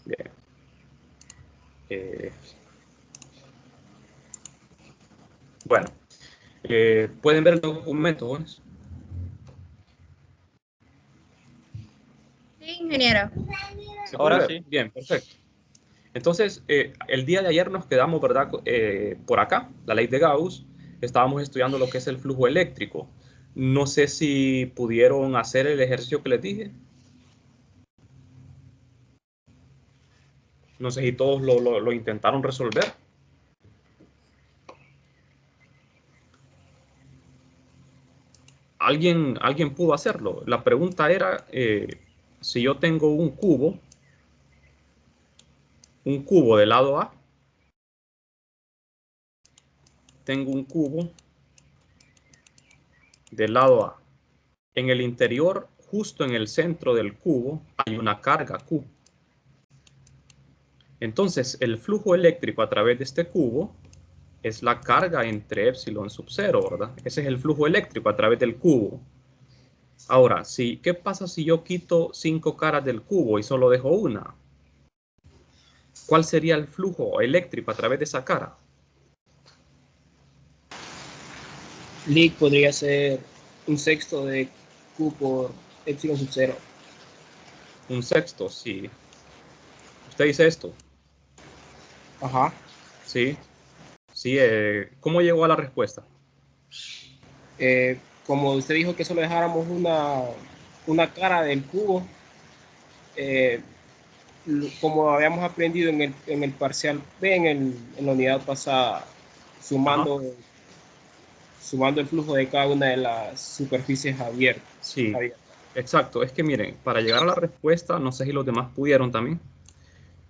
Bien. Bueno, pueden ver el documento, jóvenes. Sí, ingeniero. ¿Se puede Ahora ver? sí. Bien, perfecto. Entonces, el día de ayer nos quedamos, ¿verdad? Por acá, la ley de Gauss. Estábamos estudiando lo que es el flujo eléctrico. No sé si pudieron hacer el ejercicio que les dije. No sé si todos lo intentaron resolver. ¿Alguien pudo hacerlo? La pregunta era, si yo tengo un cubo del lado A, tengo un cubo del lado A. En el interior, justo en el centro del cubo, hay una carga Q. Entonces, el flujo eléctrico a través de este cubo es la carga entre epsilon sub 0, ¿verdad? Ese es el flujo eléctrico a través del cubo. Ahora, ¿qué pasa si yo quito 5 caras del cubo y solo dejo una? ¿Cuál sería el flujo eléctrico a través de esa cara? Lick podría ser un sexto de Q por epsilon sub 0. Un sexto, sí. Usted dice esto. Ajá. Sí. Sí, ¿cómo llegó a la respuesta? Como usted dijo que solo dejáramos una cara del cubo, como habíamos aprendido en el parcial B, en la unidad pasada, sumando el flujo de cada una de las superficies abiertas. Sí, exacto. Es que miren, para llegar a la respuesta, no sé si los demás pudieron también,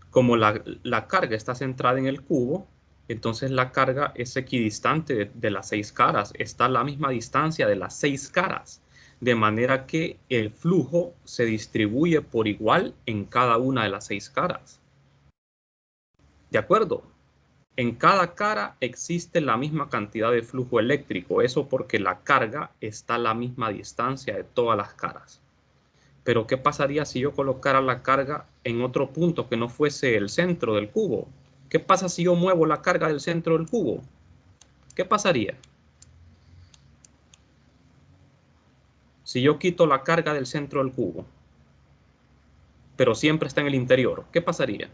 como la carga está centrada en el cubo, entonces la carga es equidistante de las 6 caras, está a la misma distancia de las 6 caras, de manera que el flujo se distribuye por igual en cada una de las 6 caras. ¿De acuerdo? En cada cara existe la misma cantidad de flujo eléctrico, eso porque la carga está a la misma distancia de todas las caras. Pero ¿qué pasaría si yo colocara la carga en otro punto que no fuese el centro del cubo? ¿Qué pasa si yo muevo la carga del centro del cubo? ¿Qué pasaría? Si yo quito la carga del centro del cubo, pero siempre está en el interior, ¿qué pasaría?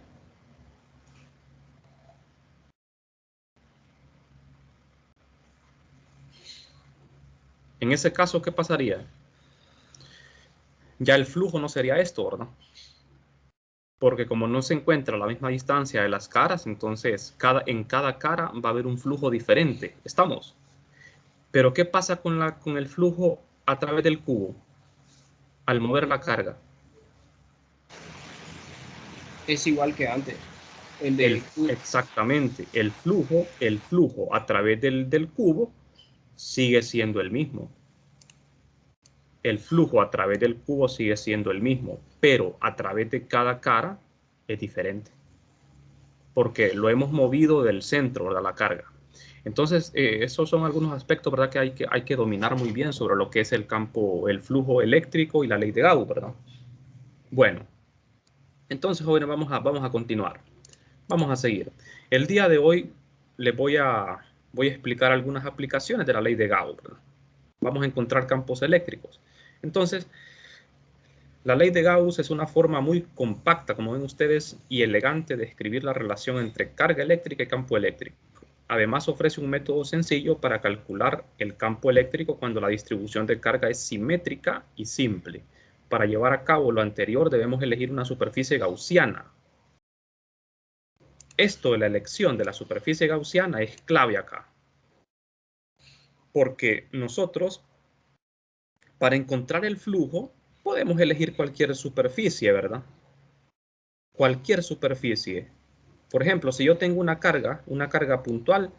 En ese caso, ¿qué pasaría? Ya el flujo no sería esto, ¿verdad? Porque como no se encuentra a la misma distancia de las caras, entonces en cada cara va a haber un flujo diferente. ¿Estamos? Pero ¿qué pasa con el flujo a través del cubo al mover la carga? Es igual que antes. El de Q. Exactamente, el flujo a través del cubo sigue siendo el mismo. El flujo a través del cubo sigue siendo el mismo, pero a través de cada cara es diferente. Porque lo hemos movido del centro de la carga. Entonces, esos son algunos aspectos, ¿verdad? Que hay que dominar muy bien sobre lo que es el campo, el flujo eléctrico y la ley de Gauss, ¿verdad? Bueno, entonces, jóvenes, vamos a continuar. Vamos a seguir. El día de hoy les voy a explicar algunas aplicaciones de la ley de Gauss, ¿verdad? Vamos a encontrar campos eléctricos. Entonces, la ley de Gauss es una forma muy compacta, como ven ustedes, y elegante de describir la relación entre carga eléctrica y campo eléctrico. Además, ofrece un método sencillo para calcular el campo eléctrico cuando la distribución de carga es simétrica y simple. Para llevar a cabo lo anterior, debemos elegir una superficie gaussiana. Esto de la elección de la superficie gaussiana es clave acá. Porque nosotros, para encontrar el flujo, podemos elegir cualquier superficie, ¿verdad? Cualquier superficie. Por ejemplo, si yo tengo una carga puntual,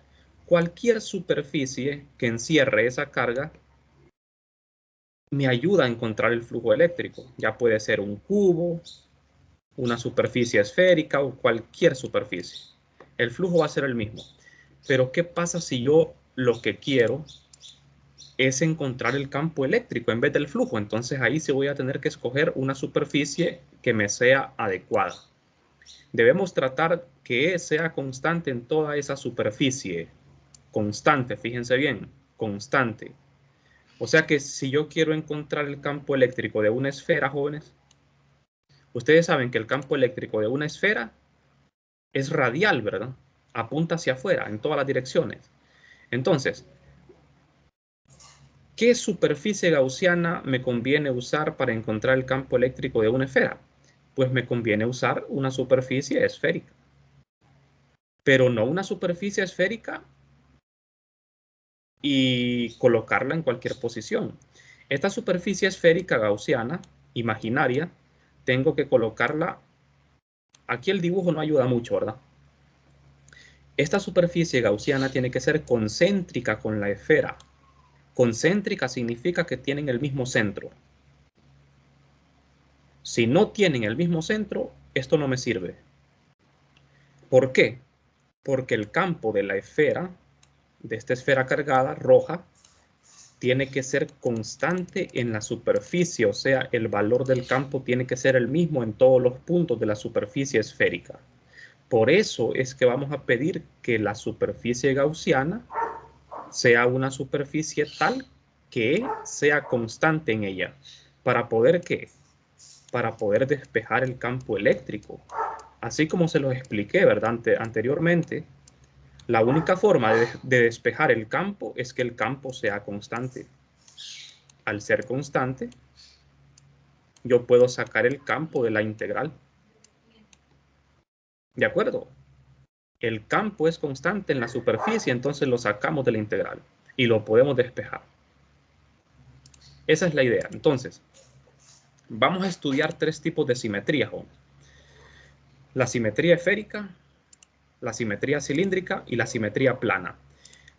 cualquier superficie que encierre esa carga me ayuda a encontrar el flujo eléctrico. Ya puede ser un cubo, una superficie esférica o cualquier superficie. El flujo va a ser el mismo. Pero ¿qué pasa si yo lo que quiero es encontrar el campo eléctrico en vez del flujo? Entonces ahí sí voy a tener que escoger una superficie que me sea adecuada. Debemos tratar que E sea constante en toda esa superficie. Constante, fíjense bien, constante. O sea que si yo quiero encontrar el campo eléctrico de una esfera, jóvenes, ustedes saben que el campo eléctrico de una esfera es radial, ¿verdad? Apunta hacia afuera, en todas las direcciones. Entonces, ¿qué superficie gaussiana me conviene usar para encontrar el campo eléctrico de una esfera? Pues me conviene usar una superficie esférica. Pero no una superficie esférica y colocarla en cualquier posición. Esta superficie esférica gaussiana, imaginaria, tengo que colocarla. Aquí el dibujo no ayuda mucho, ¿verdad? Esta superficie gaussiana tiene que ser concéntrica con la esfera. Concéntrica significa que tienen el mismo centro. Si no tienen el mismo centro, esto no me sirve. ¿Por qué? Porque el campo de la esfera, de esta esfera cargada, roja, tiene que ser constante en la superficie, o sea, el valor del campo tiene que ser el mismo en todos los puntos de la superficie esférica. Por eso es que vamos a pedir que la superficie gaussiana sea una superficie tal que sea constante en ella. ¿Para poder qué? Para poder despejar el campo eléctrico. Así como se los expliqué, ¿verdad? Anteriormente, la única forma de despejar el campo es que el campo sea constante. Al ser constante, yo puedo sacar el campo de la integral. ¿De acuerdo? El campo es constante en la superficie, entonces lo sacamos de la integral y lo podemos despejar. Esa es la idea. Entonces, vamos a estudiar tres tipos de simetría. La simetría esférica, la simetría cilíndrica y la simetría plana.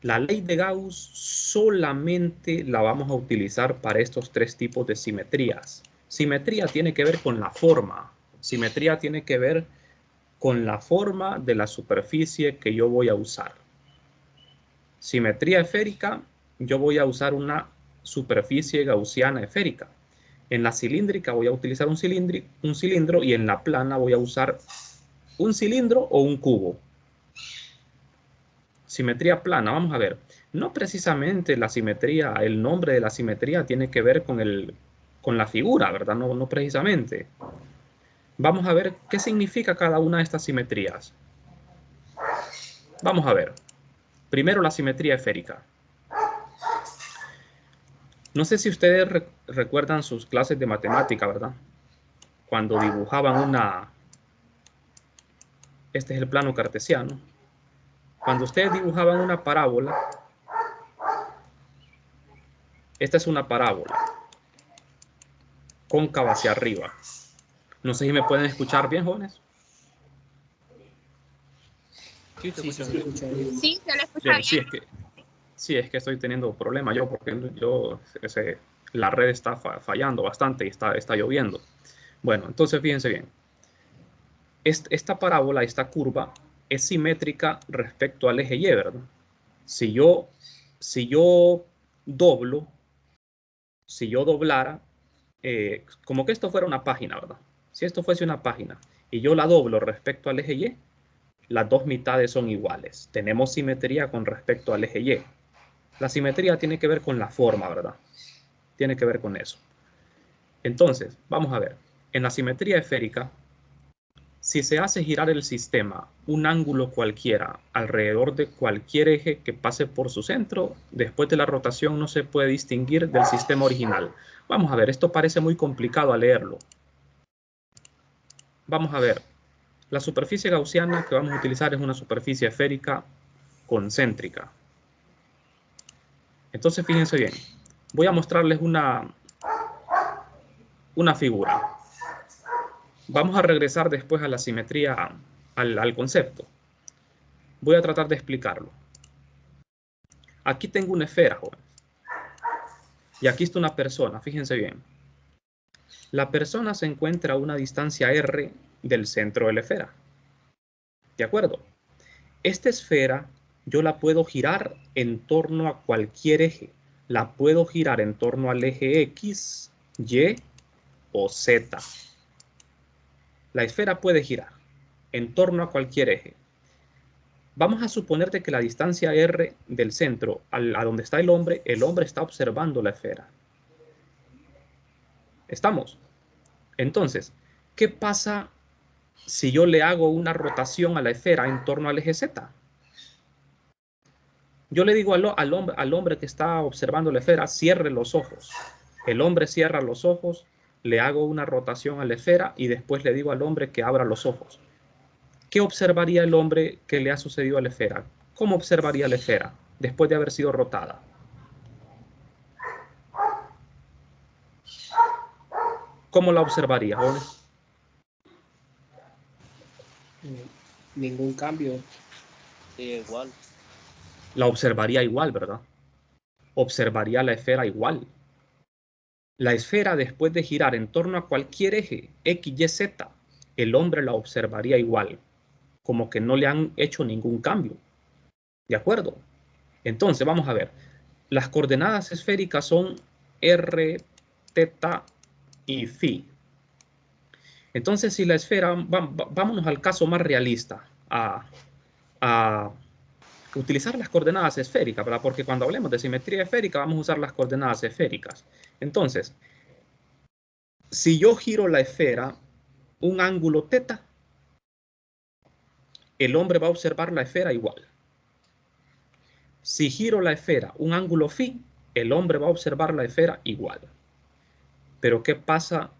La ley de Gauss solamente la vamos a utilizar para estos tres tipos de simetrías. Simetría tiene que ver con la forma. Simetría tiene que ver con la forma de la superficie que yo voy a usar. Simetría esférica, yo voy a usar una superficie gaussiana esférica. En la cilíndrica voy a utilizar un cilindro y en la plana voy a usar un cilindro o un cubo. Simetría plana, vamos a ver. No precisamente la simetría, el nombre de la simetría tiene que ver con la figura, ¿verdad? No precisamente. Vamos a ver qué significa cada una de estas simetrías. Vamos a ver. Primero la simetría esférica. No sé si ustedes recuerdan sus clases de matemática, ¿verdad? Cuando dibujaban este es el plano cartesiano. Cuando ustedes dibujaban una parábola, esta es una parábola, cóncava hacia arriba. No sé si me pueden escuchar bien, jóvenes. Sí, se le escucha bien. Sí, se le escucha bien. Sí, es que estoy teniendo problemas yo porque la red está fallando bastante y está lloviendo. Bueno, entonces fíjense bien. Esta parábola, esta curva, es simétrica respecto al eje Y, ¿verdad? Si yo doblara, como que esto fuera una página, ¿verdad? Si esto fuese una página y yo la doblo respecto al eje Y, las dos mitades son iguales. Tenemos simetría con respecto al eje Y. La simetría tiene que ver con la forma, ¿verdad? Tiene que ver con eso. Entonces, vamos a ver. En la simetría esférica, si se hace girar el sistema un ángulo cualquiera alrededor de cualquier eje que pase por su centro, después de la rotación no se puede distinguir del sistema original. Vamos a ver, esto parece muy complicado a leerlo. Vamos a ver. La superficie gaussiana que vamos a utilizar es una superficie esférica concéntrica. Entonces, fíjense bien. Voy a mostrarles una figura. Vamos a regresar después a la simetría, al concepto. Voy a tratar de explicarlo. Aquí tengo una esfera, jóvenes. Y aquí está una persona, fíjense bien. La persona se encuentra a una distancia r del centro de la esfera. ¿De acuerdo? Esta esfera yo la puedo girar en torno a cualquier eje. La puedo girar en torno al eje X, Y o Z. La esfera puede girar. en torno a cualquier eje. Vamos a suponer de que la distancia R del centro a donde está el hombre está observando la esfera. ¿Estamos? Entonces, ¿qué pasa si yo le hago una rotación a la esfera en torno al eje Z? Yo le digo al hombre que está observando la esfera, cierre los ojos. El hombre cierra los ojos, le hago una rotación a la esfera y después le digo al hombre que abra los ojos. ¿Qué observaría el hombre que le ha sucedido a la esfera? ¿Cómo observaría la esfera después de haber sido rotada? ¿Cómo la observaría, jóvenes? Ningún cambio. Igual. La observaría igual, ¿verdad? Observaría la esfera igual. La esfera, después de girar en torno a cualquier eje, X, Y, Z, el hombre la observaría igual, como que no le han hecho ningún cambio. ¿De acuerdo? Entonces, vamos a ver. Las coordenadas esféricas son R, θ y φ. Entonces, si la esfera, vámonos al caso más realista, a utilizar las coordenadas esféricas, ¿verdad? Porque cuando hablemos de simetría esférica vamos a usar las coordenadas esféricas. Entonces, si yo giro la esfera un ángulo θ, el hombre va a observar la esfera igual. Si giro la esfera un ángulo φ, el hombre va a observar la esfera igual. Pero ¿qué pasa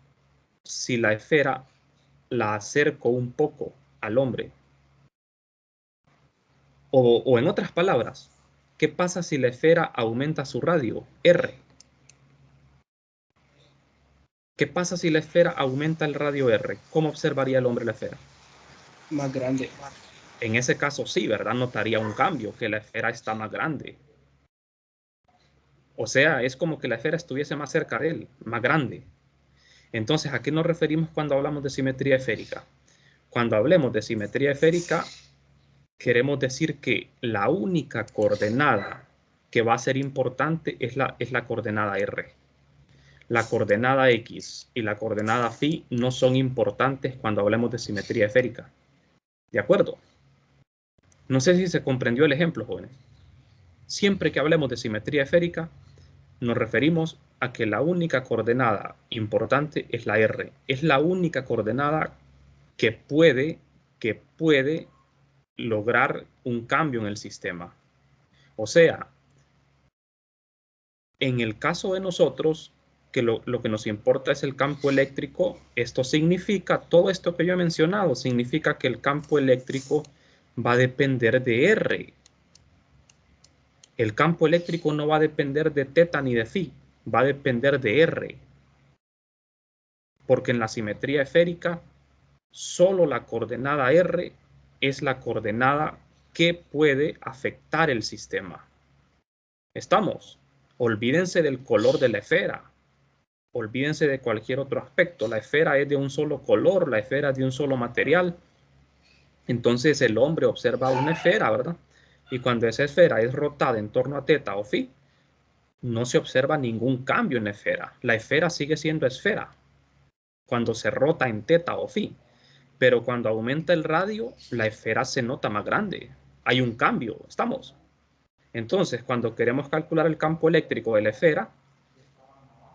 si la esfera la acerco un poco al hombre? O en otras palabras, ¿qué pasa si la esfera aumenta su radio, R? ¿Qué pasa si la esfera aumenta el radio R? ¿Cómo observaría el hombre la esfera? Más grande. En ese caso sí, ¿verdad? Notaría un cambio, que la esfera está más grande. O sea, es como que la esfera estuviese más cerca de él, más grande. Entonces, ¿a qué nos referimos cuando hablamos de simetría esférica? Cuando hablemos de simetría esférica, queremos decir que la única coordenada que va a ser importante es la coordenada R. La coordenada X y la coordenada φ no son importantes cuando hablemos de simetría esférica. ¿De acuerdo? No sé si se comprendió el ejemplo, jóvenes. Siempre que hablemos de simetría esférica, nos referimos a que la única coordenada importante es la R. Es la única coordenada que puede lograr un cambio en el sistema. O sea, en el caso de nosotros, que lo que nos importa es el campo eléctrico, esto significa, todo esto que yo he mencionado, significa que el campo eléctrico va a depender de R. El campo eléctrico no va a depender de θ ni de φ, va a depender de R. Porque en la simetría esférica, solo la coordenada R es la coordenada que puede afectar el sistema. ¿Estamos? Olvídense del color de la esfera. Olvídense de cualquier otro aspecto. La esfera es de un solo color, la esfera es de un solo material. Entonces el hombre observa una esfera, ¿verdad? Y cuando esa esfera es rotada en torno a θ o φ, no se observa ningún cambio en la esfera. La esfera sigue siendo esfera cuando se rota en θ o φ. Pero cuando aumenta el radio, la esfera se nota más grande. Hay un cambio, ¿estamos? Entonces, cuando queremos calcular el campo eléctrico de la esfera,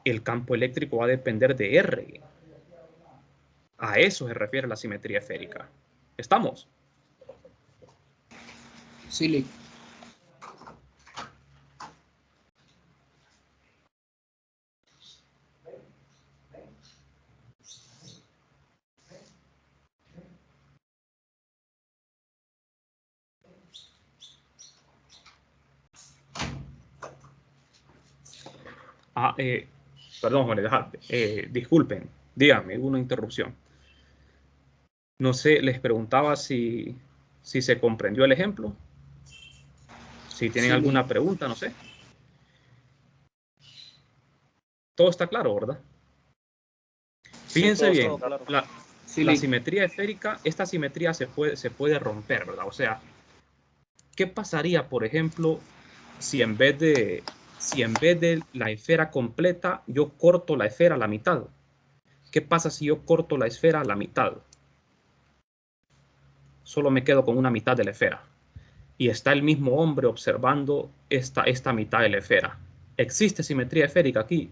el campo eléctrico va a depender de R. A eso se refiere la simetría esférica. ¿Estamos? Sí, Perdón, Juan, disculpen, díganme, hubo una interrupción. No sé, les preguntaba si se comprendió el ejemplo. Si tienen sí, alguna pregunta, no sé. Todo está claro, ¿verdad? Fíjense bien, Claro. la simetría esférica, esta simetría se puede romper, ¿verdad? O sea, ¿qué pasaría, por ejemplo, si en vez de la esfera completa, yo corto la esfera a la mitad? ¿Qué pasa si yo corto la esfera a la mitad? solo me quedo con una mitad de la esfera. Y está el mismo hombre observando esta mitad de la esfera. ¿Existe simetría esférica aquí?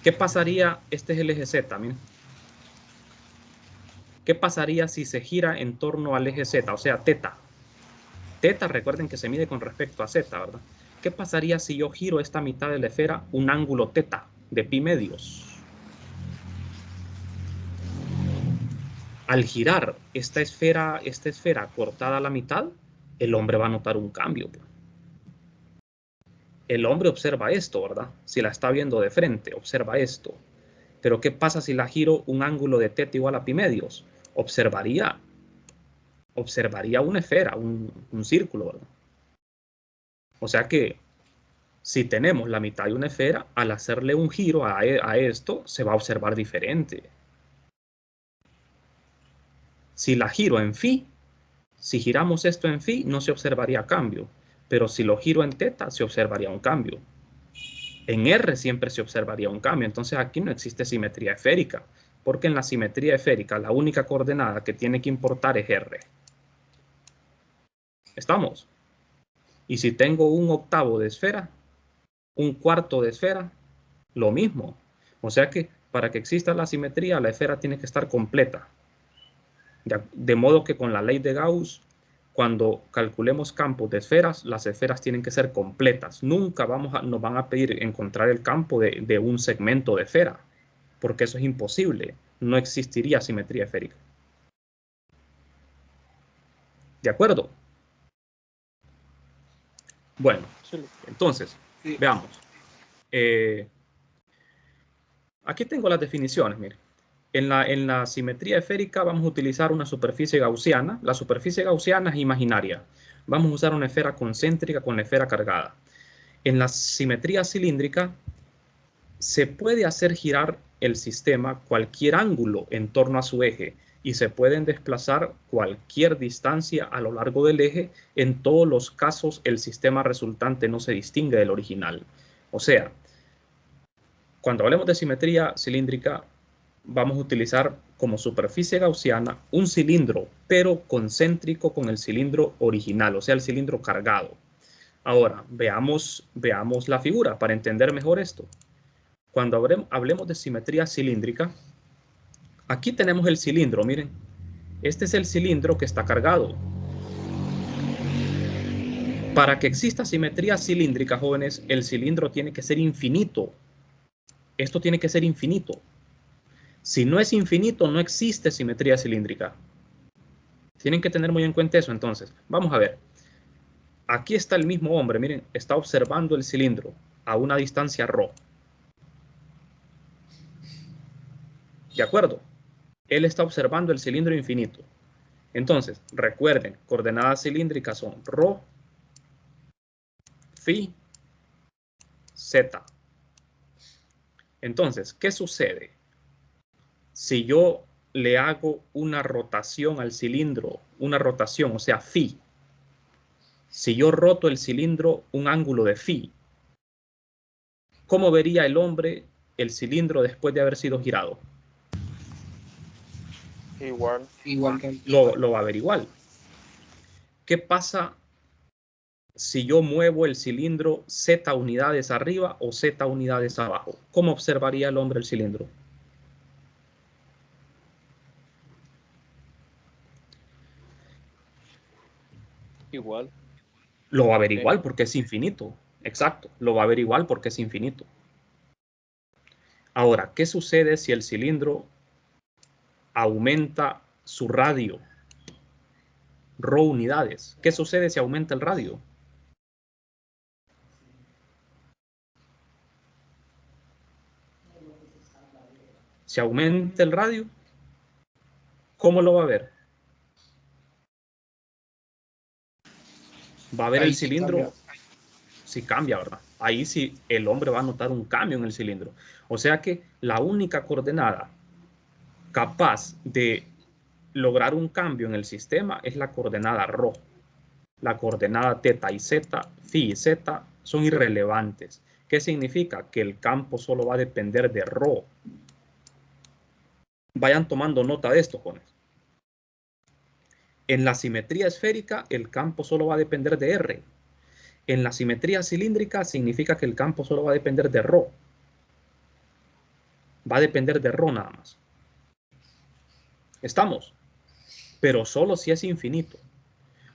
¿Qué pasaría? Este es el eje Z, miren. ¿Qué pasaría si se gira en torno al eje Z, o sea, teta? Teta, recuerden que se mide con respecto a Z, ¿verdad? ¿Qué pasaría si yo giro esta mitad de la esfera un ángulo teta de pi medios? Al girar esta esfera cortada a la mitad, el hombre va a notar un cambio. El hombre observa esto, ¿verdad? Si la está viendo de frente, observa esto. Pero ¿qué pasa si la giro un ángulo de teta igual a pi medios? Observaría una esfera, un círculo, ¿verdad? O sea que si tenemos la mitad de una esfera, al hacerle un giro a esto, se va a observar diferente. Si la giro en phi, si giramos esto en phi, no se observaría cambio. Pero si lo giro en teta, se observaría un cambio. En R siempre se observaría un cambio. Entonces aquí no existe simetría esférica, porque en la simetría esférica la única coordenada que tiene que importar es R. ¿Estamos? Y si tengo un octavo de esfera, un cuarto de esfera, lo mismo. O sea que para que exista la simetría, la esfera tiene que estar completa. De modo que con la ley de Gauss, cuando calculemos campos de esferas, las esferas tienen que ser completas. Nunca nos van a pedir encontrar el campo de un segmento de esfera, porque eso es imposible. No existiría simetría esférica. ¿De acuerdo? Bueno, entonces, Sí. veamos. Aquí tengo las definiciones, miren. En la simetría esférica vamos a utilizar una superficie gaussiana. La superficie gaussiana es imaginaria. Vamos a usar una esfera concéntrica con la esfera cargada. En la simetría cilíndrica se puede hacer girar el sistema cualquier ángulo en torno a su eje y se pueden desplazar cualquier distancia a lo largo del eje. En todos los casos el sistema resultante no se distingue del original. O sea, cuando hablemos de simetría cilíndrica, vamos a utilizar como superficie gaussiana un cilindro, pero concéntrico con el cilindro original, o sea, el cilindro cargado. Ahora, veamos la figura para entender mejor esto. Cuando hablemos de simetría cilíndrica, aquí tenemos el cilindro, miren. Este es el cilindro que está cargado. Para que exista simetría cilíndrica, jóvenes, el cilindro tiene que ser infinito. Esto tiene que ser infinito. Si no es infinito, no existe simetría cilíndrica. Tienen que tener muy en cuenta eso. Entonces, vamos a ver. Aquí está el mismo hombre, miren, está observando el cilindro a una distancia ρ. ¿De acuerdo? Él está observando el cilindro infinito. Entonces, recuerden, coordenadas cilíndricas son ρ, phi, z. Entonces, ¿qué sucede? Si yo le hago una rotación al cilindro, una rotación, o sea, phi, si yo roto el cilindro un ángulo de phi, ¿cómo vería el hombre el cilindro después de haber sido girado? Igual. Igual que Lo va a ver igual. ¿Qué pasa si yo muevo el cilindro z unidades arriba o z unidades abajo? ¿Cómo observaría el hombre el cilindro? Igual. Lo va a ver igual porque es infinito. Exacto, lo va a ver igual porque es infinito. Ahora, ¿qué sucede si el cilindro aumenta su radio? Ρ unidades. ¿Qué sucede si aumenta el radio? Si aumenta el radio, ¿cómo lo va a ver? Va a ver ahí el sí cilindro, si cambia, ¿verdad? Ahí sí el hombre va a notar un cambio en el cilindro. O sea que la única coordenada capaz de lograr un cambio en el sistema es la coordenada ρ. La coordenada teta y z, phi y z son irrelevantes. ¿Qué significa? Que el campo solo va a depender de ρ. Vayan tomando nota de esto, jóvenes. En la simetría esférica, el campo solo va a depender de R. En la simetría cilíndrica significa que el campo solo va a depender de ρ. Va a depender de ρ nada más. ¿Estamos? Pero solo si es infinito.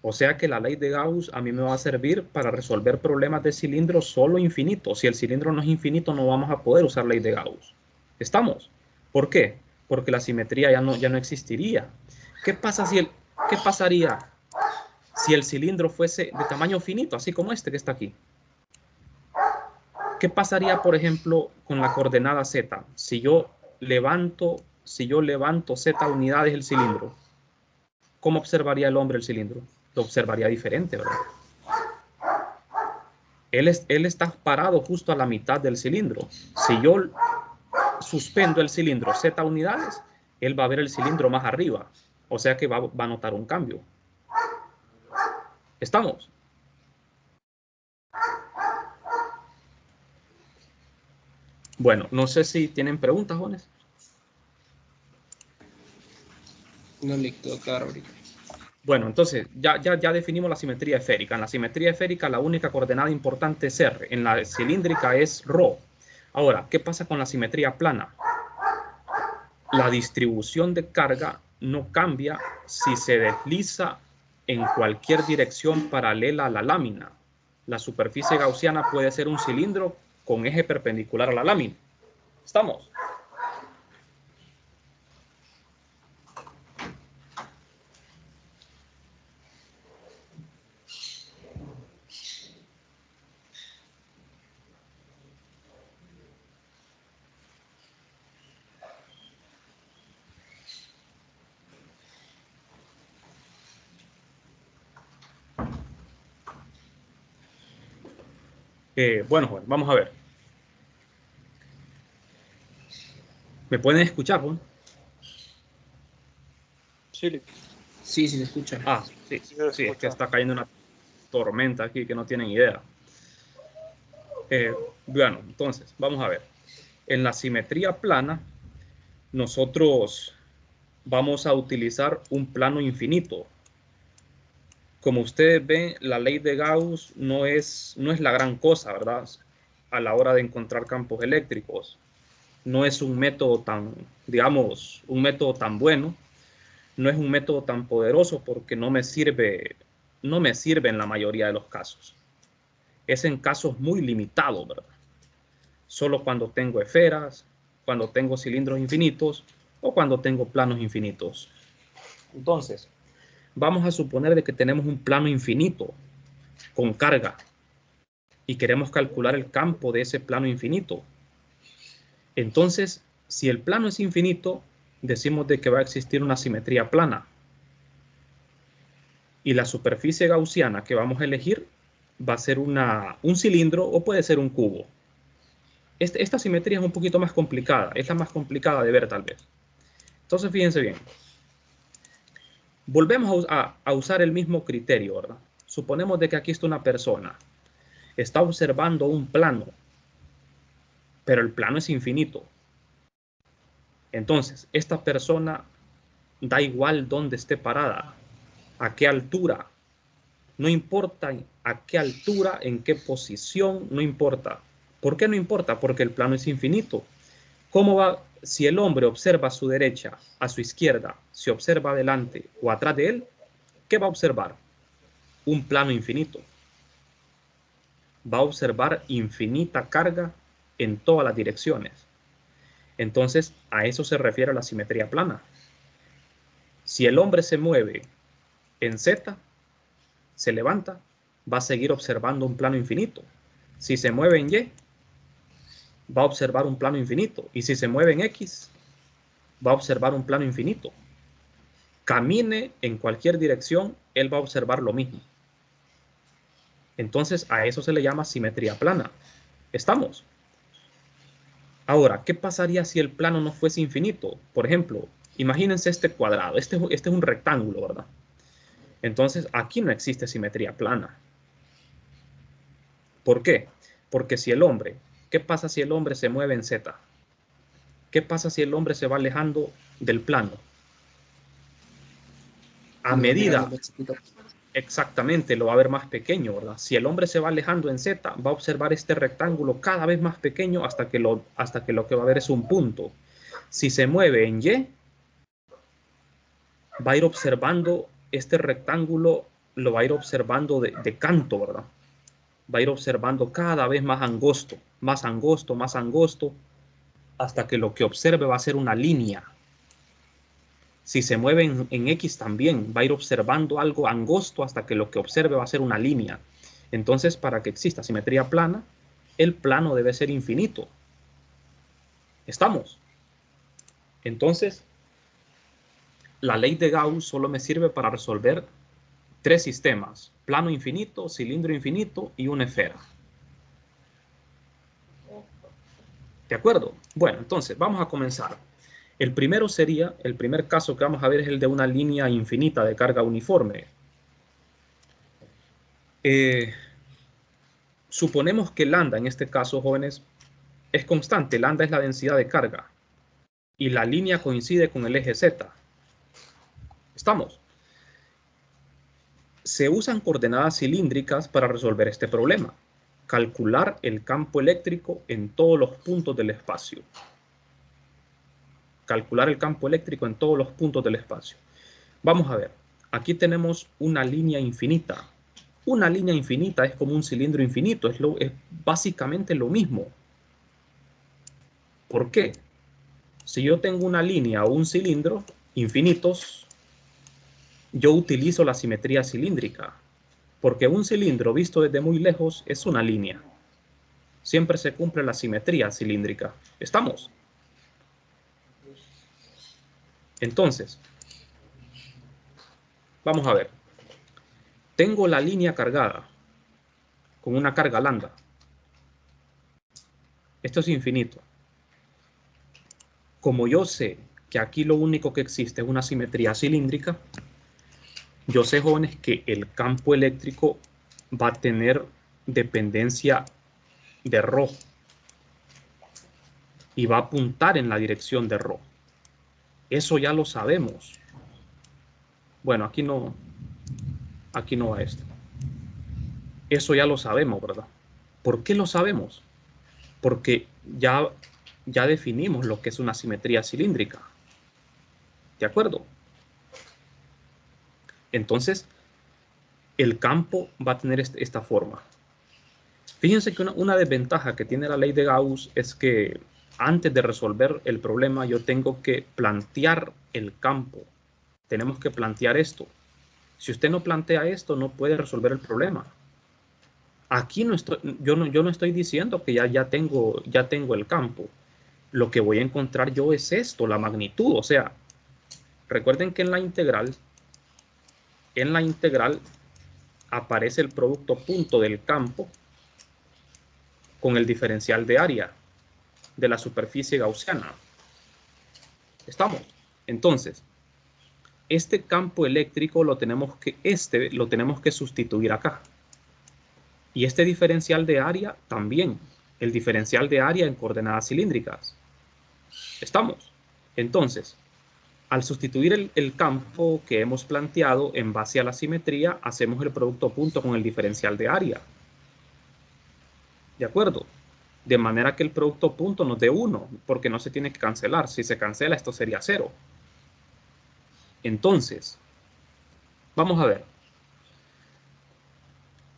O sea que la ley de Gauss a mí me va a servir para resolver problemas de cilindro solo infinito. Si el cilindro no es infinito, no vamos a poder usar ley de Gauss. ¿Estamos? ¿Por qué? Porque la simetría ya no existiría. ¿Qué pasaría si el cilindro fuese de tamaño finito, así como este que está aquí? ¿Qué pasaría, por ejemplo, con la coordenada z? Si yo levanto z unidades del cilindro, ¿cómo observaría el hombre el cilindro? Lo observaría diferente, ¿verdad? Él está parado justo a la mitad del cilindro. Si yo suspendo el cilindro z unidades, él va a ver el cilindro más arriba. O sea que va a notar un cambio. ¿Estamos? Bueno, no sé si tienen preguntas, jóvenes. No le quedó claro ahorita. Bueno, entonces ya definimos la simetría esférica. En la simetría esférica la única coordenada importante es R. En la cilíndrica es ρ. Ahora, ¿qué pasa con la simetría plana? La distribución de carga no cambia si se desliza en cualquier dirección paralela a la lámina. La superficie gaussiana puede ser un cilindro con eje perpendicular a la lámina. ¿Estamos? Bueno, vamos a ver. ¿Me pueden escuchar, Juan? Sí, Sí, sí, se escucha. Ah, sí, sí, sí, es que está cayendo una tormenta aquí que no tienen idea. Bueno, entonces, vamos a ver. En la simetría plana, nosotros vamos a utilizar un plano infinito. Como ustedes ven, la ley de Gauss no es la gran cosa, ¿verdad? A la hora de encontrar campos eléctricos. No es un método tan, digamos, un método tan bueno. No es un método tan poderoso porque no me sirve en la mayoría de los casos. Es en casos muy limitados, ¿verdad? Solo cuando tengo esferas, cuando tengo cilindros infinitos o cuando tengo planos infinitos. Entonces, vamos a suponer de que tenemos un plano infinito con carga y queremos calcular el campo de ese plano infinito. Entonces, si el plano es infinito, decimos de que va a existir una simetría plana. Y la superficie gaussiana que vamos a elegir va a ser un cilindro o puede ser un cubo. Esta simetría es un poquito más complicada, es la más complicada de ver tal vez. Entonces fíjense bien. Volvemos a usar el mismo criterio, ¿verdad? Suponemos de que aquí está una persona. Está observando un plano, pero el plano es infinito. Entonces, esta persona da igual dónde esté parada, a qué altura. No importa a qué altura, en qué posición, no importa. ¿Por qué no importa? Porque el plano es infinito. ¿Cómo va? Si el hombre observa a su derecha, a su izquierda, si observa adelante o atrás de él, ¿qué va a observar? Un plano infinito. Va a observar infinita carga en todas las direcciones. Entonces, a eso se refiere la simetría plana. Si el hombre se mueve en Z, se levanta, va a seguir observando un plano infinito. Si se mueve en Y, va a observar un plano infinito. Y si se mueve en X, va a observar un plano infinito. Camine en cualquier dirección, él va a observar lo mismo. Entonces, a eso se le llama simetría plana. ¿Estamos? Ahora, ¿qué pasaría si el plano no fuese infinito? Por ejemplo, imagínense este cuadrado. Este es un rectángulo, ¿verdad? Entonces, aquí no existe simetría plana. ¿Por qué? Porque si el hombre, ¿qué pasa si el hombre se mueve en Z? ¿Qué pasa si el hombre se va alejando del plano? A medida, exactamente, lo va a ver más pequeño, ¿verdad? Si el hombre se va alejando en Z, va a observar este rectángulo cada vez más pequeño hasta que lo que va a ver es un punto. Si se mueve en Y, va a ir observando este rectángulo, lo va a ir observando de canto, ¿verdad? Va a ir observando cada vez más angosto, más angosto, más angosto, hasta que lo que observe va a ser una línea. Si se mueve en X también, va a ir observando algo angosto hasta que lo que observe va a ser una línea. Entonces, para que exista simetría plana, el plano debe ser infinito. ¿Estamos? Entonces, la ley de Gauss solo me sirve para resolver 3 sistemas: plano infinito, cilindro infinito y una esfera. ¿De acuerdo? Bueno, entonces vamos a comenzar. El primer caso que vamos a ver es el de una línea infinita de carga uniforme. Suponemos que lambda, en este caso, jóvenes, es constante. Lambda es la densidad de carga. Y la línea coincide con el eje Z. ¿Estamos? Se usan coordenadas cilíndricas para resolver este problema. Calcular el campo eléctrico en todos los puntos del espacio. Calcular el campo eléctrico en todos los puntos del espacio. Vamos a ver. Aquí tenemos una línea infinita. Una línea infinita es como un cilindro infinito. Es básicamente lo mismo. ¿Por qué? Si yo tengo una línea o un cilindro infinitos, yo utilizo la simetría cilíndrica. Porque un cilindro visto desde muy lejos es una línea. Siempre se cumple la simetría cilíndrica. ¿Estamos? Entonces, vamos a ver. Tengo la línea cargada con una carga lambda. Esto es infinito. Como yo sé que aquí lo único que existe es una simetría cilíndrica, yo sé, jóvenes, que el campo eléctrico va a tener dependencia de ρ y va a apuntar en la dirección de ρ. Eso ya lo sabemos. Bueno, aquí no va esto. Eso ya lo sabemos, ¿verdad? ¿Por qué lo sabemos? Porque ya definimos lo que es una simetría cilíndrica. ¿De acuerdo? Entonces, el campo va a tener esta forma. Fíjense que una desventaja que tiene la ley de Gauss es que antes de resolver el problema yo tengo que plantear el campo. Tenemos que plantear esto. Si usted no plantea esto, no puede resolver el problema. Aquí yo no estoy diciendo que ya tengo el campo. Lo que voy a encontrar yo es esto, la magnitud. O sea, recuerden que en la integral aparece el producto punto del campo con el diferencial de área de la superficie gaussiana. ¿Estamos? Entonces, este campo eléctrico lo tenemos que sustituir acá. Y este diferencial de área también. El diferencial de área en coordenadas cilíndricas. ¿Estamos? Entonces, al sustituir el campo que hemos planteado en base a la simetría, hacemos el producto punto con el diferencial de área. ¿De acuerdo? De manera que el producto punto nos dé 1, porque no se tiene que cancelar. Si se cancela, esto sería 0. Entonces, vamos a ver.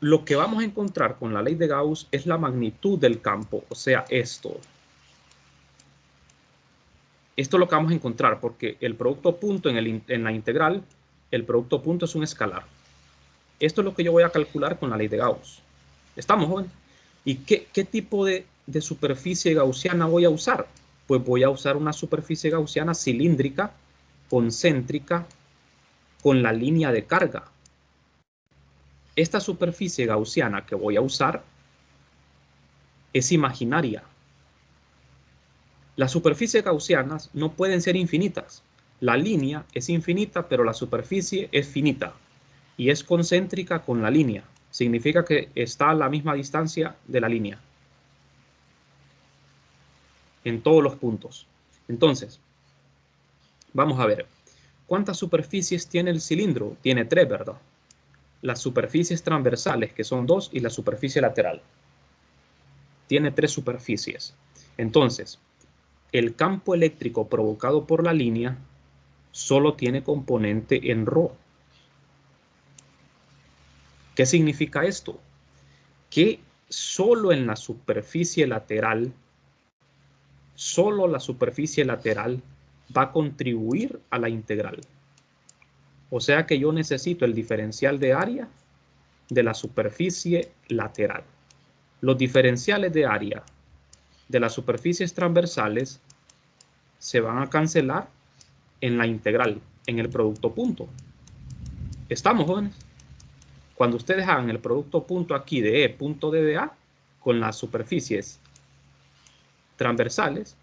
Lo que vamos a encontrar con la ley de Gauss es la magnitud del campo, o sea, esto. Esto es lo que vamos a encontrar, porque el producto punto en la integral, el producto punto es un escalar. Esto es lo que yo voy a calcular con la ley de Gauss. ¿Estamos, joven? ¿Y qué tipo de superficie gaussiana voy a usar? Pues voy a usar una superficie gaussiana cilíndrica, concéntrica, con la línea de carga. Esta superficie gaussiana que voy a usar es imaginaria. Las superficies gaussianas no pueden ser infinitas. La línea es infinita, pero la superficie es finita y es concéntrica con la línea. Significa que está a la misma distancia de la línea. en todos los puntos. Entonces, vamos a ver. ¿Cuántas superficies tiene el cilindro? Tiene 3, ¿verdad? Las superficies transversales, que son 2, y la superficie lateral. Tiene 3 superficies. Entonces, el campo eléctrico provocado por la línea solo tiene componente en ρ. ¿Qué significa esto? Que solo en la superficie lateral, solo la superficie lateral va a contribuir a la integral. O sea que yo necesito el diferencial de área de la superficie lateral. Los diferenciales de área de las superficies transversales se van a cancelar en la integral, en el producto punto. ¿Estamos, jóvenes? Cuando ustedes hagan el producto punto aquí de E punto D de A con las superficies transversales,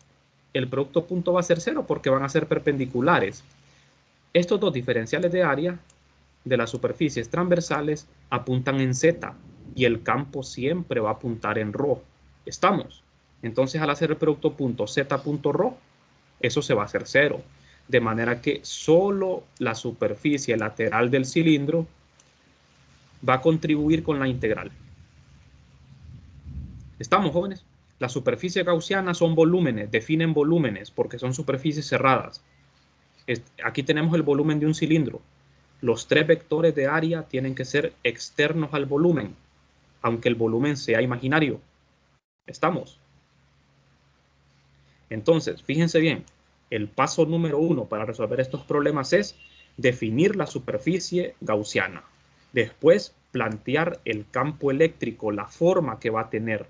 el producto punto va a ser 0 porque van a ser perpendiculares. Estos dos diferenciales de área de las superficies transversales apuntan en Z y el campo siempre va a apuntar en ρ. ¿Estamos? Entonces, al hacer el producto punto Z punto ρ, eso se va a hacer 0. De manera que solo la superficie lateral del cilindro va a contribuir con la integral. ¿Estamos, jóvenes? Las superficies gaussianas son volúmenes, definen volúmenes porque son superficies cerradas. Aquí tenemos el volumen de un cilindro. Los 3 vectores de área tienen que ser externos al volumen, aunque el volumen sea imaginario. ¿Estamos? Entonces, fíjense bien, el paso número 1 para resolver estos problemas es definir la superficie gaussiana. Después, plantear el campo eléctrico, la forma que va a tener.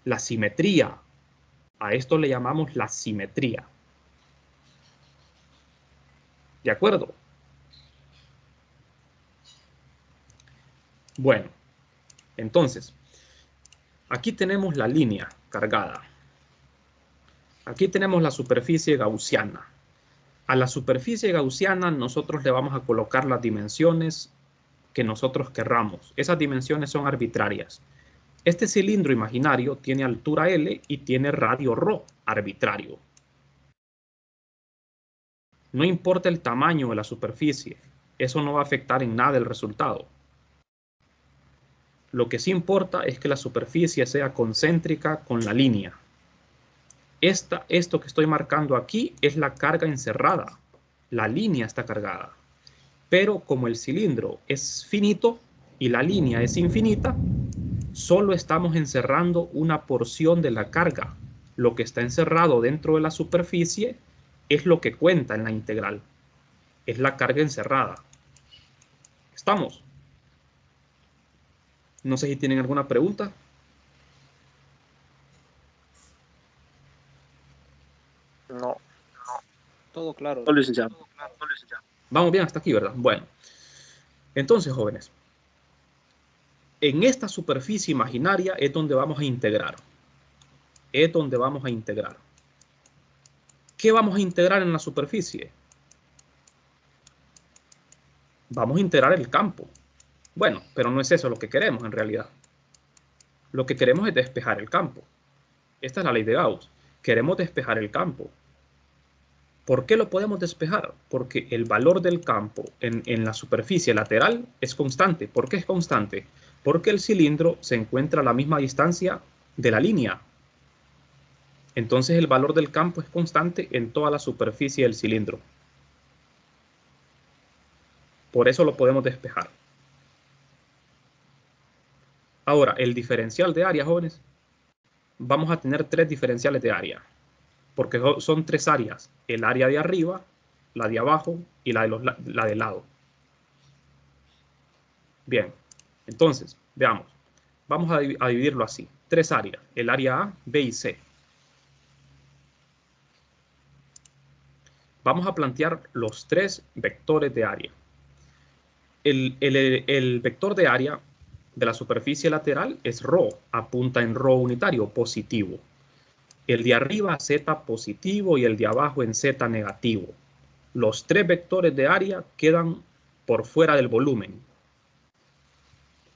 La simetría. A esto le llamamos la simetría. ¿De acuerdo? Bueno, entonces, aquí tenemos la línea cargada. Aquí tenemos la superficie gaussiana. A la superficie gaussiana nosotros le vamos a colocar las dimensiones que nosotros querramos. Esas dimensiones son arbitrarias. Este cilindro imaginario tiene altura L y tiene radio ρ arbitrario. No importa el tamaño de la superficie, eso no va a afectar en nada el resultado. Lo que sí importa es que la superficie sea concéntrica con la línea. Esto que estoy marcando aquí es la carga encerrada. La línea está cargada. Pero como el cilindro es finito y la línea es infinita, solo estamos encerrando una porción de la carga. Lo que está encerrado dentro de la superficie es lo que cuenta en la integral. Es la carga encerrada. ¿Estamos? No sé si tienen alguna pregunta. No. Todo claro. No, licenciado. Vamos bien hasta aquí, ¿verdad? Bueno. Entonces, jóvenes, en esta superficie imaginaria es donde vamos a integrar. Es donde vamos a integrar. ¿Qué vamos a integrar en la superficie? Vamos a integrar el campo. Bueno, pero no es eso lo que queremos en realidad. Lo que queremos es despejar el campo. Esta es la ley de Gauss. Queremos despejar el campo. ¿Por qué lo podemos despejar? Porque el valor del campo en la superficie lateral es constante. ¿Por qué es constante? Porque el cilindro se encuentra a la misma distancia de la línea. Entonces el valor del campo es constante en toda la superficie del cilindro. Por eso lo podemos despejar. Ahora, el diferencial de área, jóvenes. Vamos a tener 3 diferenciales de área. Porque son 3 áreas. El área de arriba, la de abajo y la de lado. Bien. Entonces, veamos. Vamos a dividirlo así. 3 áreas. El área A, B y C. Vamos a plantear los 3 vectores de área. El vector de área de la superficie lateral es ρ, apunta en ρ unitario, positivo. El de arriba z positivo y el de abajo en z negativo. Los 3 vectores de área quedan por fuera del volumen,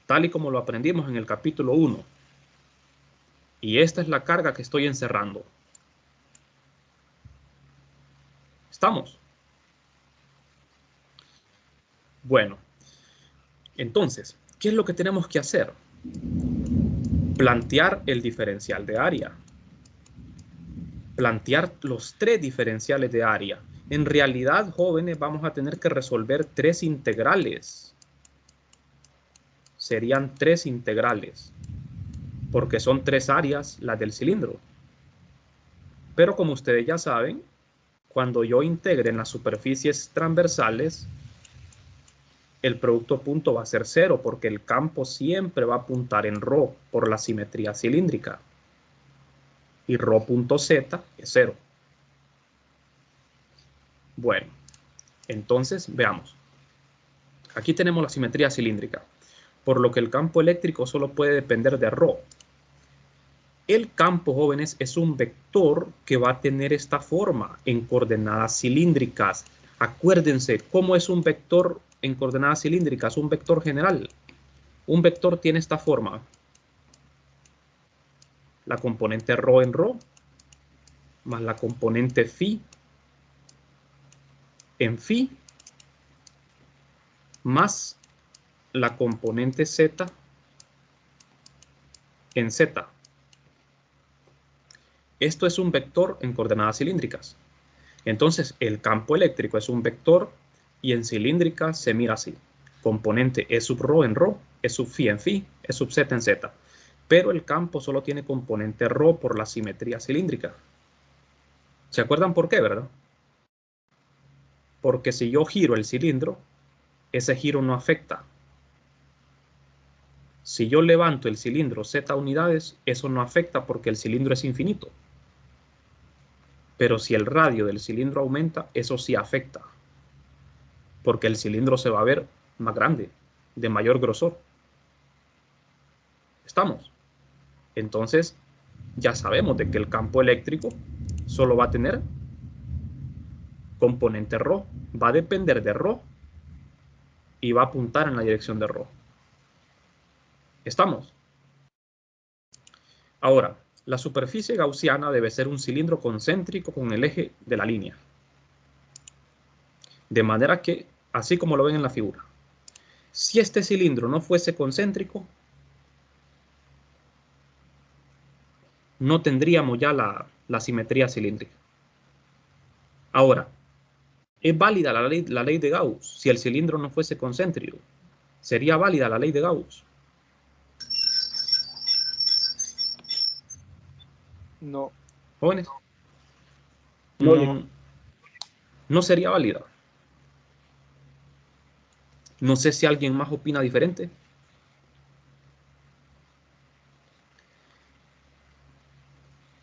tal y como lo aprendimos en el capítulo 1. Y esta es la carga que estoy encerrando. ¿Estamos? Bueno, entonces, ¿qué es lo que tenemos que hacer? Plantear el diferencial de área. Plantear los tres diferenciales de área. En realidad, jóvenes, vamos a tener que resolver tres integrales. Serían tres integrales, porque son tres áreas las del cilindro. Pero como ustedes ya saben, cuando yo integre en las superficies transversales, el producto punto va a ser cero, porque el campo siempre va a apuntar en ρ por la simetría cilíndrica. Y ρ punto z es cero. Bueno, entonces veamos. Aquí tenemos la simetría cilíndrica, por lo que el campo eléctrico solo puede depender de ρ. El campo, jóvenes, es un vector que va a tener esta forma en coordenadas cilíndricas. Acuérdense, ¿cómo es un vector en coordenadas cilíndricas? Un vector general. Un vector tiene esta forma. La componente ρ en ρ, más la componente φ en φ, más la componente z en z. Esto es un vector en coordenadas cilíndricas. Entonces, el campo eléctrico es un vector y en cilíndrica se mira así. Componente E sub ρ en ρ, E sub φ en φ, E sub z en z. Pero el campo solo tiene componente ρ por la simetría cilíndrica. ¿Se acuerdan por qué, verdad? Porque si yo giro el cilindro, ese giro no afecta. Si yo levanto el cilindro z unidades, eso no afecta porque el cilindro es infinito. Pero si el radio del cilindro aumenta, eso sí afecta. Porque el cilindro se va a ver más grande, de mayor grosor. ¿Estamos? Entonces, ya sabemos de que el campo eléctrico solo va a tener componente ρ. Va a depender de ρ y va a apuntar en la dirección de ρ. ¿Estamos? Ahora, la superficie gaussiana debe ser un cilindro concéntrico con el eje de la línea. De manera que, así como lo ven en la figura, si este cilindro no fuese concéntrico, no tendríamos ya la simetría cilíndrica. Ahora, ¿es válida la ley de Gauss si el cilindro no fuese concéntrico? ¿Sería válida la ley de Gauss? No. ¿Jóvenes? No. No sería válida. No sé si alguien más opina diferente.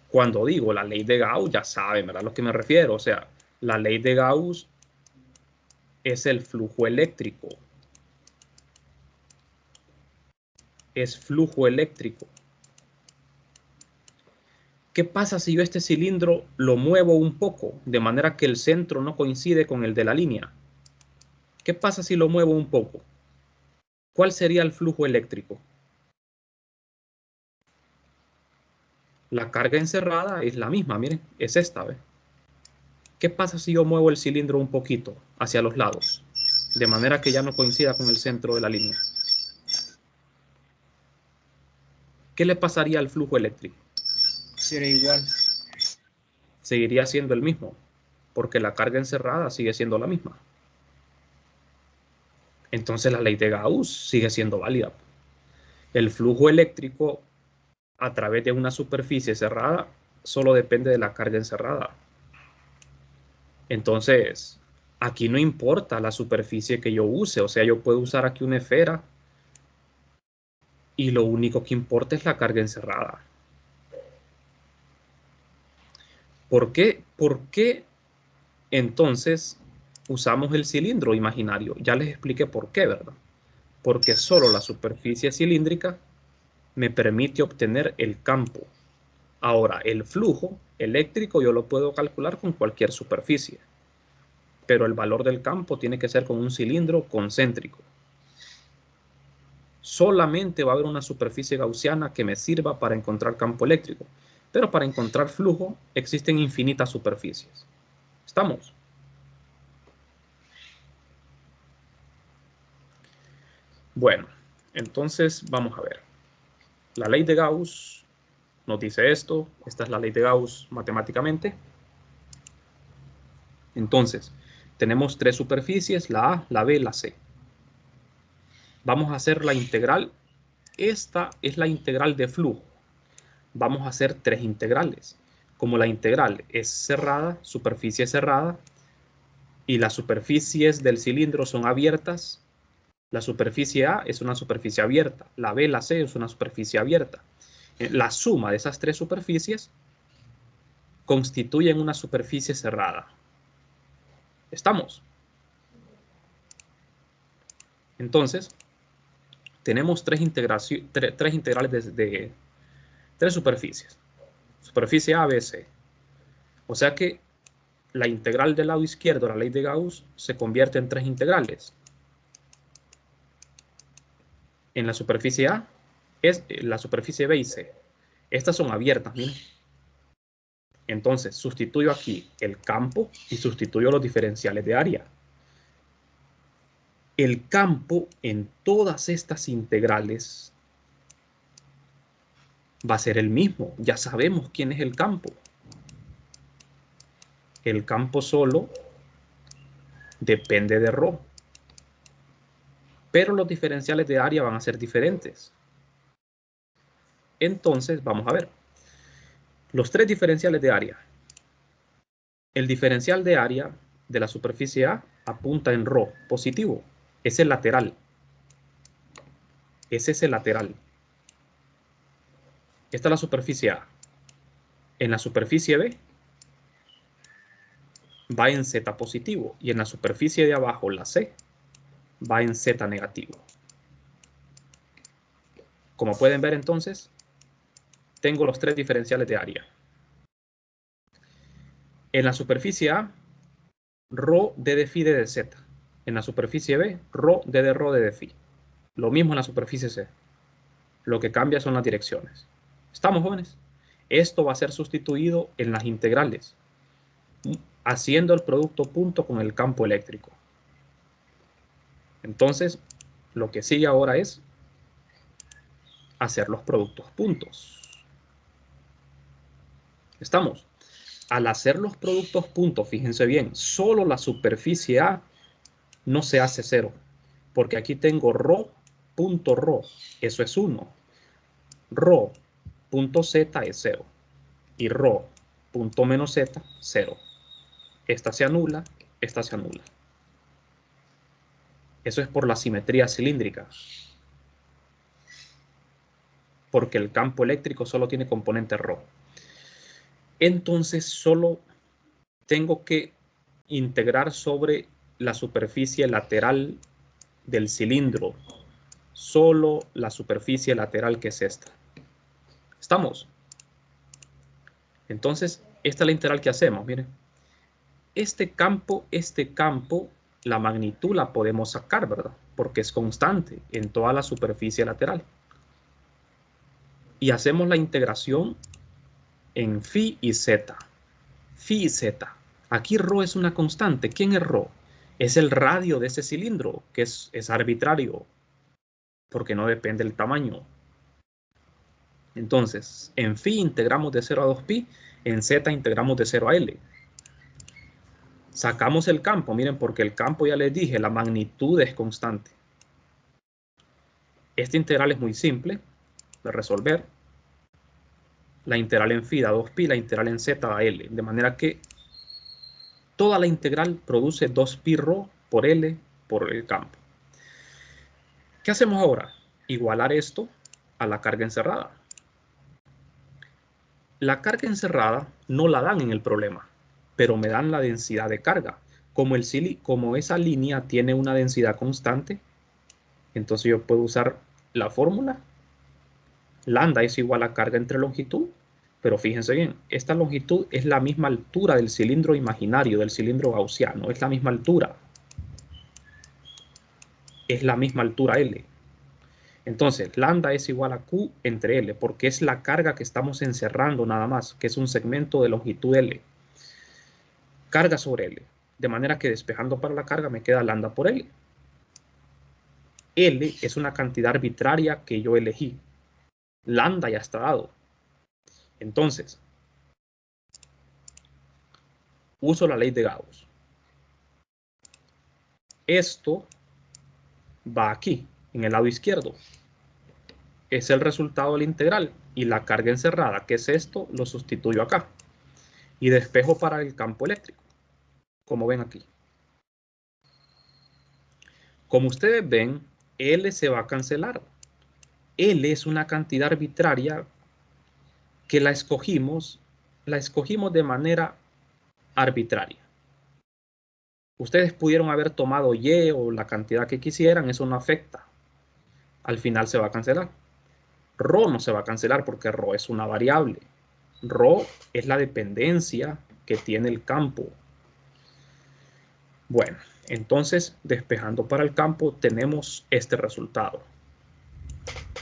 Cuando digo la ley de Gauss, ya saben, ¿verdad? A lo que me refiero. O sea, la ley de Gauss es el flujo eléctrico. Es flujo eléctrico. ¿Qué pasa si yo este cilindro lo muevo un poco, de manera que el centro no coincide con el de la línea? ¿Qué pasa si lo muevo un poco? ¿Cuál sería el flujo eléctrico? La carga encerrada es la misma, miren, es esta, ¿ves? ¿Qué pasa si yo muevo el cilindro un poquito hacia los lados? De manera que ya no coincida con el centro de la línea. ¿Qué le pasaría al flujo eléctrico? Sería igual. Seguiría siendo el mismo, porque la carga encerrada sigue siendo la misma. Entonces la ley de Gauss sigue siendo válida. El flujo eléctrico a través de una superficie cerrada solo depende de la carga encerrada. Entonces, aquí no importa la superficie que yo use. O sea, yo puedo usar aquí una esfera y lo único que importa es la carga encerrada. ¿Por qué entonces usamos el cilindro imaginario? Ya les expliqué por qué, ¿verdad? Porque solo la superficie cilíndrica me permite obtener el campo. Ahora, el flujo eléctrico yo lo puedo calcular con cualquier superficie, pero el valor del campo tiene que ser con un cilindro concéntrico. Solamente va a haber una superficie gaussiana que me sirva para encontrar campo eléctrico. Pero para encontrar flujo existen infinitas superficies. ¿Estamos? Bueno, entonces vamos a ver. La ley de Gauss nos dice esto. Esta es la ley de Gauss matemáticamente. Entonces, tenemos tres superficies, la A, la B y la C. Vamos a hacer la integral. Esta es la integral de flujo. Vamos a hacer tres integrales. Como la integral es cerrada, superficie cerrada, y las superficies del cilindro son abiertas, la superficie A es una superficie abierta, la B y la C es una superficie abierta. La suma de esas tres superficies constituyen una superficie cerrada. ¿Estamos? Entonces, tenemos tres integrales de tres superficies. Superficie A, B, C. O sea que la integral del lado izquierdo, la ley de Gauss, se convierte en tres integrales. En la superficie A es la superficie B y C. Estas son abiertas, miren. Entonces, sustituyo aquí el campo y sustituyo los diferenciales de área. El campo en todas estas integrales va a ser el mismo. Ya sabemos quién es el campo. El campo solo depende de ρ. Pero los diferenciales de área van a ser diferentes. Entonces, vamos a ver. Los tres diferenciales de área. El diferencial de área de la superficie A apunta en ρ positivo. Es el lateral. Ese es el lateral. Esta es la superficie A. En la superficie B va en Z positivo. Y en la superficie de abajo, la C, va en Z negativo. Como pueden ver entonces, tengo los tres diferenciales de área. En la superficie A, ρ de phi de Z. En la superficie B, ρ de phi. Lo mismo en la superficie C. Lo que cambia son las direcciones. ¿Estamos, jóvenes? Esto va a ser sustituido en las integrales, haciendo el producto punto con el campo eléctrico. Entonces, lo que sigue ahora es hacer los productos puntos. ¿Estamos? Al hacer los productos puntos, fíjense bien, solo la superficie A no se hace cero, porque aquí tengo ρ punto ρ, eso es 1. ρ punto z es 0. Y ρ punto menos z, 0. Esta se anula, esta se anula. Eso es por la simetría cilíndrica. Porque el campo eléctrico solo tiene componente ρ. Entonces solo tengo que integrar sobre la superficie lateral del cilindro. Solo la superficie lateral, que es esta. ¿Estamos? Entonces, esta es la integral que hacemos, miren. Este campo, la magnitud la podemos sacar, ¿verdad? Porque es constante en toda la superficie lateral. Y hacemos la integración en phi y z. Phi y z. Aquí ρ es una constante. ¿Quién es ρ? Es el radio de ese cilindro, que es arbitrario, porque no depende del tamaño. Entonces, en phi integramos de 0 a 2pi, en z integramos de 0 a L. Sacamos el campo, miren, porque el campo, ya les dije, la magnitud es constante. Esta integral es muy simple de resolver. La integral en phi da 2pi, la integral en z da L. De manera que toda la integral produce 2pi ρ por L por el campo. ¿Qué hacemos ahora? Igualar esto a la carga encerrada. La carga encerrada no la dan en el problema, pero me dan la densidad de carga. Como esa línea tiene una densidad constante, entonces yo puedo usar la fórmula. Lambda es igual a carga entre longitud, pero fíjense bien, esta longitud es la misma altura del cilindro imaginario, del cilindro gaussiano, es la misma altura. Es la misma altura L. Entonces, lambda es igual a Q entre L, porque es la carga que estamos encerrando nada más, que es un segmento de longitud L. Carga sobre L. De manera que despejando para la carga me queda lambda por L. L es una cantidad arbitraria que yo elegí. Lambda ya está dado. Entonces, uso la ley de Gauss. Esto va aquí, en el lado izquierdo. Es el resultado de la integral. Y la carga encerrada, que es esto, lo sustituyo acá. Y despejo para el campo eléctrico, como ven aquí. Como ustedes ven, L se va a cancelar. L es una cantidad arbitraria que la escogimos de manera arbitraria. Ustedes pudieron haber tomado Y o la cantidad que quisieran, eso no afecta. Al final se va a cancelar. Rho no se va a cancelar porque Rho es una variable. Rho es la dependencia que tiene el campo. Bueno, entonces despejando para el campo tenemos este resultado.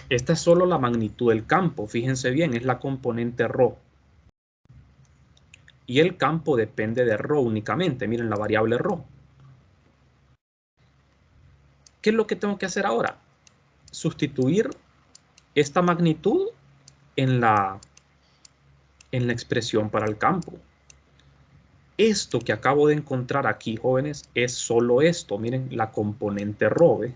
Esta es solo la magnitud del campo, fíjense bien, es la componente Rho. Y el campo depende de Rho únicamente, miren la variable Rho. ¿Qué es lo que tengo que hacer ahora? Sustituir esta magnitud en la expresión para el campo. Esto que acabo de encontrar aquí, jóvenes, es solo esto. Miren, la componente Rho, ¿ve?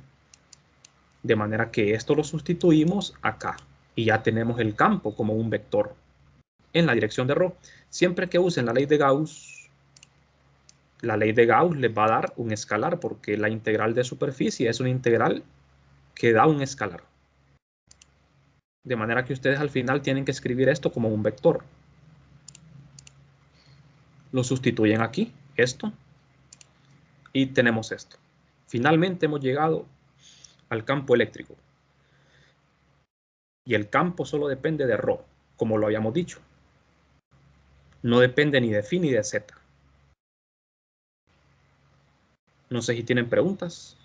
De manera que esto lo sustituimos acá. Y ya tenemos el campo como un vector en la dirección de Rho. Siempre que usen la ley de Gauss les va a dar un escalar, porque la integral de superficie es una integral que da un escalar. De manera que ustedes al final tienen que escribir esto como un vector. Lo sustituyen aquí, esto, y tenemos esto. Finalmente hemos llegado al campo eléctrico. Y el campo solo depende de Rho, como lo habíamos dicho. No depende ni de phi ni de z. No sé si tienen preguntas.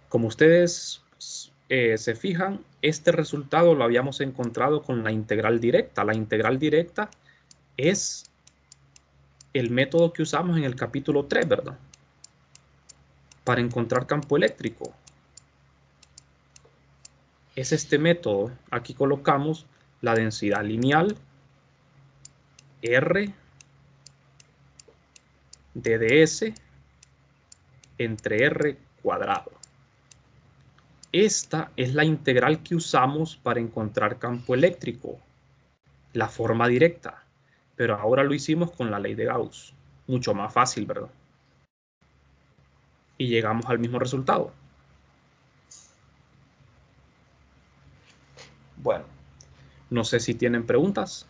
Como ustedes se fijan, este resultado lo habíamos encontrado con la integral directa. La integral directa es el método que usamos en el capítulo 3, ¿verdad? Para encontrar campo eléctrico. Es este método. Aquí colocamos la densidad lineal R de ds entre R cuadrado. Esta es la integral que usamos para encontrar campo eléctrico, la forma directa, pero ahora lo hicimos con la ley de Gauss. Mucho más fácil, ¿verdad? Y llegamos al mismo resultado. Bueno, no sé si tienen preguntas.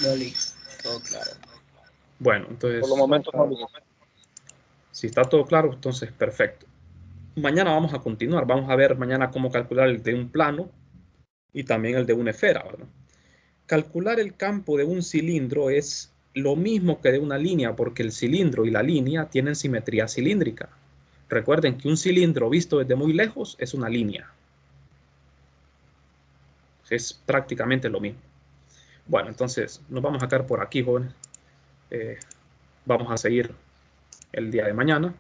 No, listo, todo claro. Bueno, entonces, Por los momentos no. si está todo claro, entonces perfecto. Mañana vamos a continuar. Vamos a ver mañana cómo calcular el de un plano y también el de una esfera, ¿verdad? Calcular el campo de un cilindro es lo mismo que de una línea, porque el cilindro y la línea tienen simetría cilíndrica. Recuerden que un cilindro visto desde muy lejos es una línea. Es prácticamente lo mismo. Bueno, entonces nos vamos a quedar por aquí, jóvenes. Vamos a seguir el día de mañana.